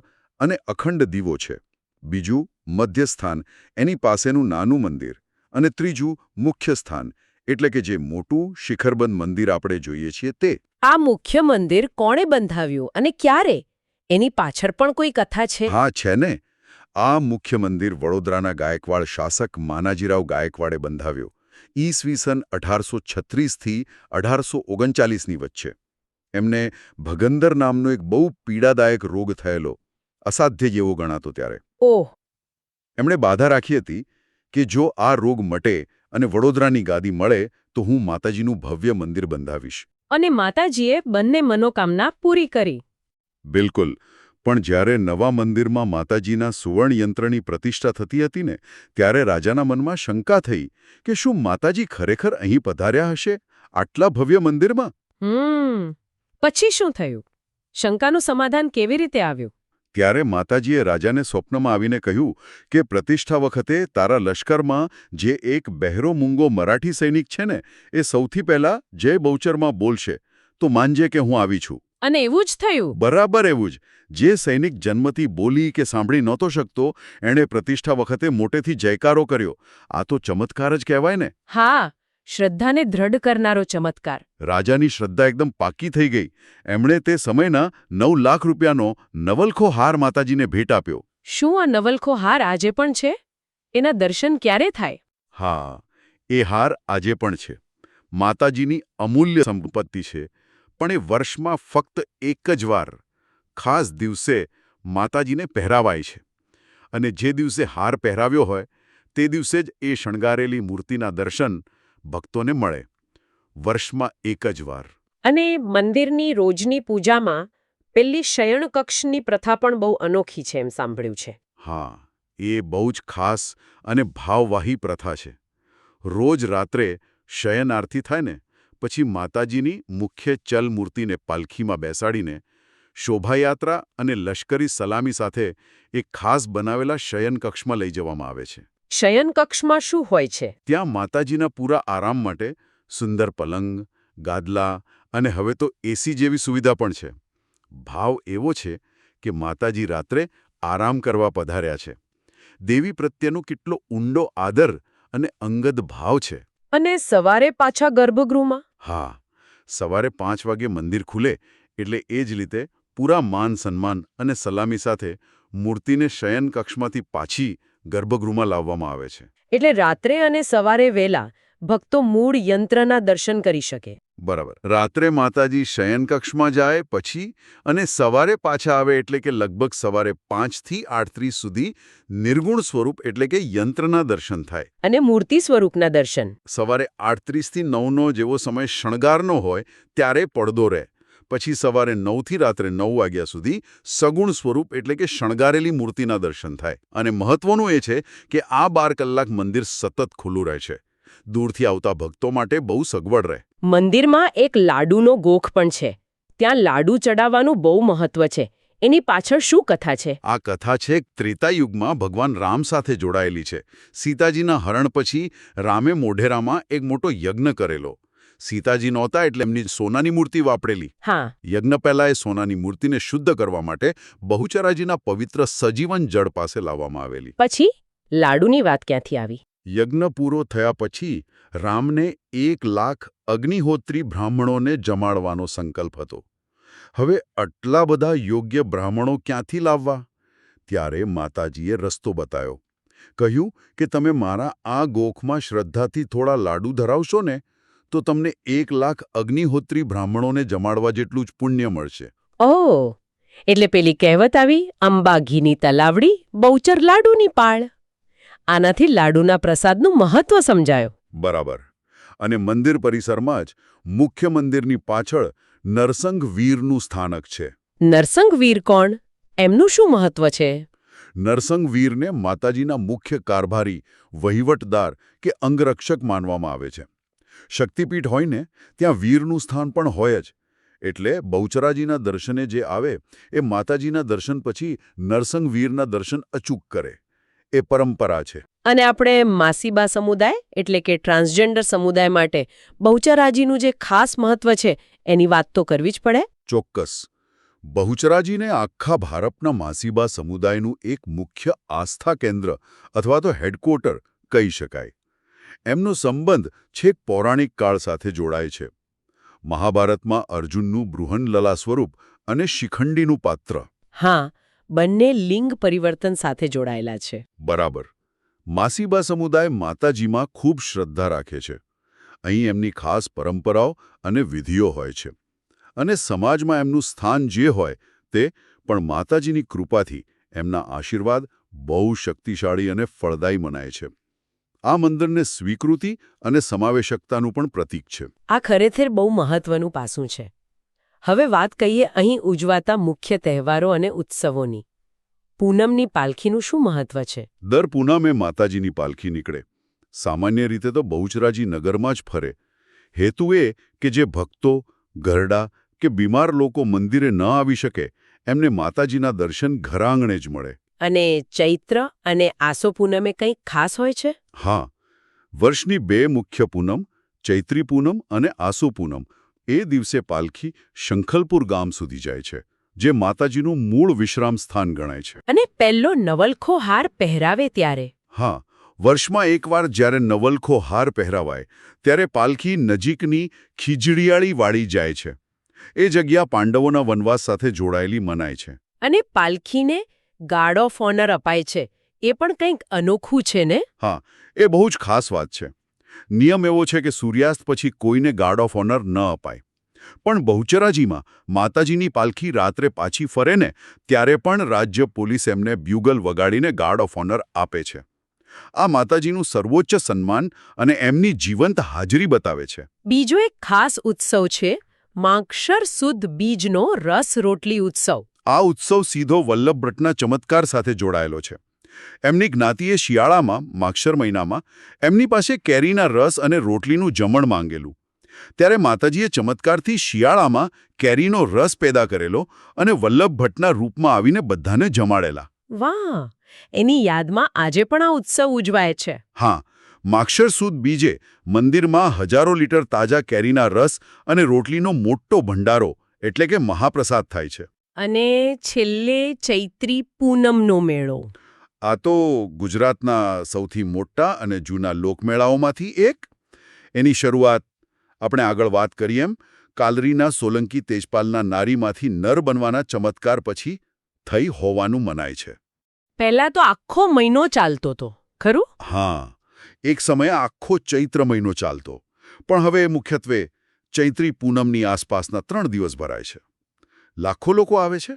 [SPEAKER 1] અને અખંડ દીવો છે. બીજું મધ્ય સ્થાન, એની પાસેનું નાનું મંદિર. અને ત્રીજું મુખ્ય સ્થાન, એટલે કે જે મોટું શિખરબંધ મંદિર આપણે જોઈએ છીએ તે.
[SPEAKER 2] આ મુખ્ય મંદિર કોણે બંધાવ્યું અને ક્યારે? એની પાછળ પણ કોઈ કથા છે?
[SPEAKER 1] હા, છે ને. આ મુખ્ય મંદિર વડોદરાના ગાયકવાડ શાસક માનાજીરાવ ગાયકવાડે બંધાવ્યો. ઈસવીસન 1836થી 1839ની વચ્ચે. એમને ભગંદર નામનો એક બહુ પીડાદાયક રોગ થયેલો, અસાધ્ય જેવો ગણાતો ત્યારે.
[SPEAKER 2] ઓહ!
[SPEAKER 1] એમણે બાધા રાખી હતી કે જો આ રોગ મટે અને વડોદરાની ગાદી મળે તો હું માતાજીનું ભવ્ય મંદિર બંધાવીશ.
[SPEAKER 2] અને માતાજીએ બંને મનોકામના પૂરી કરી.
[SPEAKER 1] બિલકુલ. પણ જ્યારે નવા મંદિરમાં માતાજીના સુવર્ણ યંત્રની પ્રતિષ્ઠા થતી હતી ને, ત્યારે રાજાના મનમાં શંકા થઈ કે શું માતાજી ખરેખર અહીં પધાર્યા હશે, આટલા ભવ્ય મંદિરમાં?
[SPEAKER 2] પછી શું થયું? શંકાનું સમાધાન કેવી રીતે આવ્યું?
[SPEAKER 1] ત્યારે માતાજીએ રાજાને સ્વપ્નમાં આવીને કહ્યું કે પ્રતિષ્ઠા વખતે તારા લશ્કરમાં જે એક બહેરો મૂંગો મરાઠી સૈનિક છે ને, એ સૌથી પહેલા જય બહુચરમાં બોલશે, તો માનજે કે હું આવી છું.
[SPEAKER 2] અને એવું જ થયું?
[SPEAKER 1] બરાબર એવું જ. જે સૈનિક જન્મથી બોલી કે સાંભળી નહોતો શકતો, એણે પ્રતિષ્ઠા વખતે મોટેથી જયકારો કર્યો. આ તો ચમત્કાર જ કહેવાય ને.
[SPEAKER 2] હા, શ્રદ્ધાને દ્રઢ કરનારો ચમત્કાર.
[SPEAKER 1] રાજાની શ્રદ્ધા એકદમ પાકી થઈ ગઈ. એમણે તે સમયના 9 લાખ રૂપિયાનો નવલખો હાર માતાજીને ભેટ આપ્યો.
[SPEAKER 2] શું આ નવલખો હાર આજે પણ છે? એના દર્શન ક્યારે થાય?
[SPEAKER 1] હા, એ હાર આજે પણ છે. માતાજીની અમૂલ્ય સંપત્તિ છે. પણ એ વર્ષમાં ફક્ત એક જ વાર, ખાસ દિવસે માતાજીને પહેરાવાય છે. અને જે દિવસે હાર પહેરાવ્યો હોય તે દિવસે જ એ શણગારેલી મૂર્તિના દર્શન ભક્તોને મળે. વર્ષમાં એક જ વાર.
[SPEAKER 2] અને મંદિરની રોજની પૂજામાં પેલી શયનકક્ષની પ્રથા પણ બહુ અનોખી છે એમ સાંભળ્યું છે.
[SPEAKER 1] હા, એ બહુ જ ખાસ અને ભાવવાહી પ્રથા છે. રોજ રાત્રે શયન આરતી થાય ને પછી માતાજીની મુખ્ય ચલ મૂર્તિને પાલખીમાં બેસાડીને શોભાયાત્રા અને લશ્કરી સલામી સાથે એક ખાસ બનાવેલા શયનકક્ષમાં લઈ જવામાં આવે છે.
[SPEAKER 2] શયનકક્ષમાં શું હોય છે?
[SPEAKER 1] ત્યાં માતાજીના પૂરા આરામ માટે સુંદર પલંગ, ગાદલા અને હવે તો એસી જેવી સુવિધા પણ છે. ભાવ એવો છે કે માતાજી રાત્રે આરામ કરવા પધાર્યા છે. દેવી પ્રત્યેનો કેટલો ઊંડો આદર અને અંગદ ભાવ છે.
[SPEAKER 2] અને સવારે પાછા ગર્ભગૃહમાં?
[SPEAKER 1] હા, સવારે 5 વાગે મંદિર ખુલે એટલે એ જ રીતે પૂરા માન સન્માન અને સલામી સાથે મૂર્તિને શયનકક્ષમાંથી પાછી ગર્ભગૃહમાં લાવવામાં આવે છે.
[SPEAKER 2] એટલે રાત્રે અને સવારે વહેલા ભક્તો મૂળ યંત્રના દર્શન કરી શકે.
[SPEAKER 1] બરાબર. રાત્રે માતાજી શયનકક્ષમાં જાય પછી અને સવારે પાછા આવે એટલે કે લગભગ સવારે 5 થી 8:30 સુધી નિર્ગુણ સ્વરૂપ એટલે કે યંત્રના દર્શન થાય.
[SPEAKER 2] અને મૂર્તિ સ્વરૂપના દર્શન?
[SPEAKER 1] સવારે 8:30 થી 9નો જેવો સમય શણગારનો હોય ત્યારે પડદો રહે. પછી સવારે 9 થી રાત્રે 9 વાગ્યા સુધી સગુણ સ્વરૂપ એટલે કે શણગારેલી મૂર્તિના દર્શન થાય. અને મહત્વનું એ છે કે આ 12 કલાક મંદિર સતત ખુલ્લું રહે છે. દૂરથી આવતા ભક્તો માટે બહુ સગવડ રહે.
[SPEAKER 2] મંદિરમાં એક લાડુનો ગોખ પણ છે. ત્યાં લાડુ ચડાવવાનું બહુ મહત્વ છે. એની પાછળ શું કથા છે?
[SPEAKER 1] આ કથા છે ત્રેતાયુગમાં ભગવાન રામ સાથે જોડાયેલી છે. સીતાજીના હરણ પછી રામે મોઢેરામાં એક મોટો યજ્ઞ કરેલો. સીતાજી નહોતા એટલે એમની સોનાની મૂર્તિ વાપરેલી.
[SPEAKER 2] હા.
[SPEAKER 1] યજ્ઞ પહેલા એ સોનાની મૂર્તિને શુદ્ધ કરવા માટે બહુચરાજીના પવિત્ર સજીવન જળ પાસે લાવવામાં આવેલી.
[SPEAKER 2] પછી લાડુની વાત ક્યાંથી આવી?
[SPEAKER 1] યજ્ઞ પૂરો થયા પછી રામને 1 લાખ અગ્નિહોત્રી બ્રાહ્મણોને જમાડવાનો સંકલ્પ હતો. હવે આટલા બધા યોગ્ય બ્રાહ્મણો ક્યાંથી લાવવા? ત્યારે માતાજીએ રસ્તો બતાવ્યો. કહ્યું કે તમે મારા આ ગોખમાં શ્રદ્ધાથી થોડા લાડુ ધરાવશો ને તો તમને 1 લાખ અગ્નિહોત્રી બ્રાહ્મણોને જમાડવા જેટલું જ પુણ્ય મળશે.
[SPEAKER 2] ઓહ, એટલે પેલી કહેવત આવી, અંબા ઘીની તલાવડી, બહુચર લાડુની પાળ. આનાથી લાડુના પ્રસાદનું મહત્વ સમજાયો.
[SPEAKER 1] બરાબર. અને મંદિર પરિસરમાં જ મુખ્ય મંદિરની પાછળ નરસંઘ સ્થાનક છે.
[SPEAKER 2] નરસંઘ કોણ? એમનું શું મહત્વ છે?
[SPEAKER 1] નરસંઘ માતાજીના મુખ્ય કારભારી, વહીવટદાર કે અંગરક્ષક માનવામાં આવે છે. શક્તિપીઠ હોય ને ત્યાં વીરનું સ્થાન પણ હોય જ. એટલે બહુચરાજીના દર્શને જે આવે એ માતાજીના દર્શન પછી નરસંઘ દર્શન અચૂક કરે. એ પરંપરા છે.
[SPEAKER 2] અને આપણે માસીબા સમુદાય એટલે કે ટ્રાન્સજેન્ડર સમુદાય માટે બહુચરાજીનું જે ખાસ મહત્વ છે એની વાત તો કરવી જ પડે.
[SPEAKER 1] ચોક્કસ. બહુચરાજીને આખા ભારતના માસીબા સમુદાયનું એક મુખ્ય આસ્થા કેન્દ્ર અથવા તો હેડક્વાર્ટર કહી શકાય. એમનો સંબંધ છેક પૌરાણિક કાળ સાથે જોડાય છે. મહાભારતમાં અર્જુનનું બૃહન્લલા સ્વરૂપ અને શિખંડીનું પાત્ર.
[SPEAKER 2] હા, બંને લિંગ પરિવર્તન સાથે જોડાયેલા છે.
[SPEAKER 1] બરાબર. માસીબા સમુદાય માતાજીમાં ખૂબ શ્રદ્ધા રાખે છે. અહીં એમની ખાસ પરંપરાઓ અને વિધિઓ હોય છે. અને સમાજમાં એમનું સ્થાન જે હોય તે પણ માતાજીની કૃપાથી એમના આશીર્વાદ બહુ શક્તિશાળી અને ફળદાયી મનાય છે. આ મંદિરને સ્વીકૃતિ અને સમાવેશકતાનું પણ પ્રતીક છે.
[SPEAKER 2] આ ખરેખર બહુ મહત્વનું પાસું છે. હવે વાત કહીએ અહીં ઉજવાતા મુખ્ય તહેવારો અને ઉત્સવોની. પૂનમની પાલખીનું શું મહત્વ છે?
[SPEAKER 1] દર પૂનમે માતાજીની પાલખી નીકળે. સામાન્ય રીતે તો બહુચરાજી નગરમાં જ ફરે. હેતુ એ કે જે ભક્તો, ઘરડા કે બીમાર લોકો મંદિરે ન આવી શકે એમને માતાજીના દર્શન ઘરાંગણે જ મળે.
[SPEAKER 2] અને ચૈત્ર અને આસો પૂનમે કંઈક ખાસ હોય છે?
[SPEAKER 1] હા, વર્ષની 2 મુખ્ય પૂનમ, ચૈત્રી પૂનમ અને આસો પૂનમ, એ દિવસે પાલખી શંખલપુર ગામ સુધી જાય છે, જે માતાજીનું મૂળ વિશ્રામ સ્થાન ગણાય છે.
[SPEAKER 2] અને પહેલો નવલખો હાર પહેરાવે ત્યારે?
[SPEAKER 1] હા, વર્ષમાં એકવાર જ્યારે નવલખો હાર પહેરાવાય ત્યારે પાલખી નજીકની ખીજડીયાળી વાળી જાય છે. એ જગ્યા પાંડવોના વનવાસ સાથે જોડાયેલી મનાય છે.
[SPEAKER 2] અને પાલખીને ગાર્ડ ઓફ ઓનર અપાય છે, એ પણ કંઈક અનોખું છે ને?
[SPEAKER 1] હા, એ બહુ જ ખાસ વાત છે. નિયમ એવો છે કે સૂર્યાસ્ત પછી કોઈને ગાર્ડ ઓફ ઓનર ન અપાય. પણ બહુચરાજીમાં માતાજીની પાલખી રાત્રે પાછી ફરે ને ત્યારે પણ રાજ્ય પોલીસ એમને બ્યુગલ વગાડીને ગાર્ડ ઓફ ઓનર આપે છે. આ માતાજીનું સર્વોચ્ચ સન્માન અને એમની જીવંત હાજરી બતાવે છે.
[SPEAKER 2] બીજો એક ખાસ ઉત્સવ છે માગશર સુદ બીજનો રસ રોટલી ઉત્સવ.
[SPEAKER 1] આ ઉત્સવ સીધો વલ્લભ ભટ્ટના ચમત્કાર સાથે જોડાયેલો છે. એમની જ્ઞાતિએ શિયાળામાં માગશર મહિનામાં એમની પાસે કેરીના રસ અને રોટલીનું જમણ માંગેલું. ત્યારે માતાજીએ ચમત્કારથી શિયાળામાં કેરીનો રસ પેદા કરેલો અને વલ્લભ ભટ્ટના રૂપમાં આવીને બધાને જમાડેલા.
[SPEAKER 2] વાહ! એની યાદમાં આજે પણ આ ઉત્સવ ઉજવાય છે.
[SPEAKER 1] હા, માગશર સુદ બીજે મંદિરમાં હજારો લીટર તાજા કેરીના રસ અને રોટલીનો મોટો ભંડારો એટલે કે મહાપ્રસાદ થાય છે.
[SPEAKER 2] અને છેલ્લે ચૈત્રી પૂનમનો મેળો.
[SPEAKER 1] આ તો ગુજરાતના સૌથી મોટા અને જૂના લોકમેળાઓમાંથી એક. એની શરૂઆત આપણે આગળ વાત કરી એમ કાલરીના સોલંકી તેજપાલના નારીમાંથી નર બનવાના ચમત્કાર પછી થઈ હોવાનું મનાય છે.
[SPEAKER 2] પહેલા તો આખો મહિનો ચાલતો હતો, ખરું?
[SPEAKER 1] હા, એક સમયે આખો ચૈત્ર મહિનો ચાલતો, પણ હવે મુખ્યત્વે ચૈત્રી પૂનમની આસપાસના 3 દિવસ ભરાય છે. લાખો લોકો આવે છે.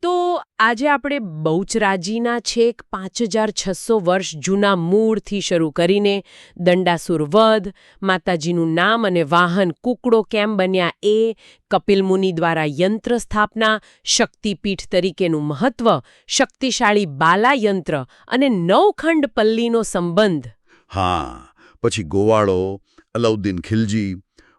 [SPEAKER 2] તો આજે આપણે બહુચરાજીના છેક 5600 વર્ષ જૂના મૂળથી શરૂ કરીને દંડાસુર વધ, માતાજીનું નામ અને વાહન કુકડો કેમ બન્યા એ, કપિલ મુનિ દ્વારા યંત્ર સ્થાપના, શક્તિપીઠ તરીકેનું મહત્વ, શક્તિશાળી બાલા યંત્ર અને નવખંડ પલ્લીનો સંબંધ.
[SPEAKER 1] હા, પછી ગોવાળો, અલાઉદ્દીન ખિલજી,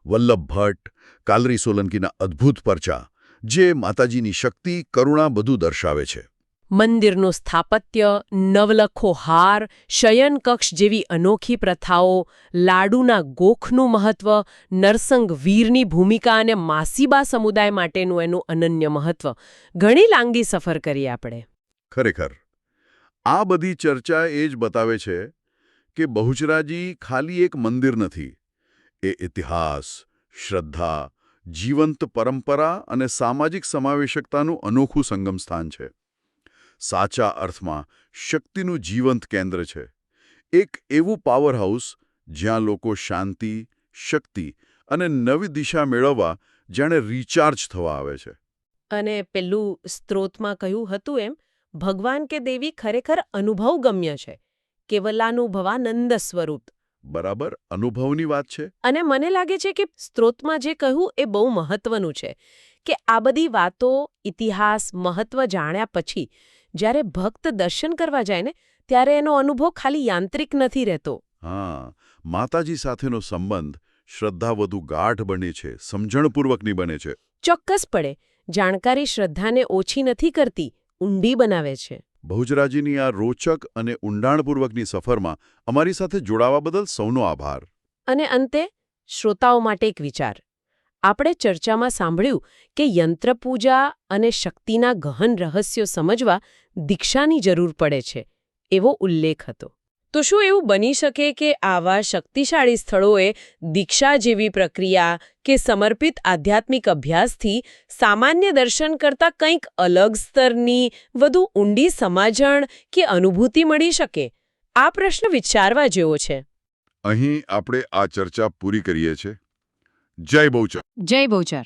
[SPEAKER 1] વલ્લભ ભટ્ટ, કાલરી સોલંકીના અદ્ભુત પરચા જે માતાજીની શક્તિ, કરુણા બધું દર્શાવે છે.
[SPEAKER 2] મંદિરનું સ્થાપત્ય, નવલખો હાર, શયનકક્ષ જેવી અનોખી પ્રથાઓ, લાડુના ગોખનું મહત્વ, નરસંગ વીરની ભૂમિકા અને માસીબા સમુદાય માટેનું એનું અનન્ય મહત્વ. ઘણી લાંબી સફર કરી આપણે.
[SPEAKER 1] ખરેખર આ બધી ચર્ચા એ જ બતાવે છે કે બહુચરાજી ખાલી એક મંદિર નથી. એ ઇતિહાસ, શ્રદ્ધા, જીવંત પરંપરા અને સામાજિક સમાવેશકતાનું અનોખું સંગમ સ્થાન છે. સાચા અર્થમાં શક્તિનું જીવંત કેન્દ્ર છે. એક એવું પાવર હાઉસ જ્યાં લોકો શાંતિ, શક્તિ અને નવી દિશા મેળવવા જાણે રિચાર્જ થવા આવે છે.
[SPEAKER 2] અને પેલું સ્ત્રોતમાં કહ્યું હતું એમ, ભગવાન કે દેવી ખરેખર અનુભવગમ્ય છે, કેવલાનુભવાનંદ સ્વરૂપ.
[SPEAKER 1] બરાબર, અનુભવની વાત છે.
[SPEAKER 2] અને મને લાગે છે કે સ્ત્રોતમાં જે કહ્યું એ બહુ મહત્વનું છે કે આ બધી વાતો, ઇતિહાસ, મહત્વ જાણ્યા પછી જ્યારે ભક્ત દર્શન કરવા જાય ને ત્યારે એનો અનુભવ ખાલી યાંત્રિક નથી રહેતો.
[SPEAKER 1] હા, માતાજી સાથેનો સંબંધ, શ્રદ્ધા વધુ ગાઢ બને છે, સમજણપૂર્વકની બને છે.
[SPEAKER 2] ચોક્કસપણે જાણકારી શ્રદ્ધાને ઓછી નથી કરતી, ઊંડી બનાવે છે.
[SPEAKER 1] બહુચરાજીની આ રોચક અને ઊંડાણપૂર્વકની સફરમાં અમારી સાથે જોડાવા બદલ સૌનો આભાર.
[SPEAKER 2] અને અંતે શ્રોતાઓ માટે એક વિચાર. આપણે ચર્ચામાં સાંભળ્યું કે યંત્રપૂજા અને શક્તિના ગહન રહસ્યો સમજવા દીક્ષાની જરૂર પડે છે, એવો ઉલ્લેખ હતો. તો શું એવું બની શકે કે આવા શક્તિશાળી સ્થળોએ દીક્ષા જેવી પ્રક્રિયા કે સમર્પિત આધ્યાત્મિક અભ્યાસથી સામાન્ય દર્શન કરતાં કંઈક અલગ સ્તરની, વધુ ઊંડી સમજણ કે અનુભૂતિ મળી શકે? આ પ્રશ્ન વિચારવા જેવો છે.
[SPEAKER 1] અહીં આપણે આ ચર્ચા પૂરી કરીએ છીએ. જય બહુચર.
[SPEAKER 2] જય બહુચર.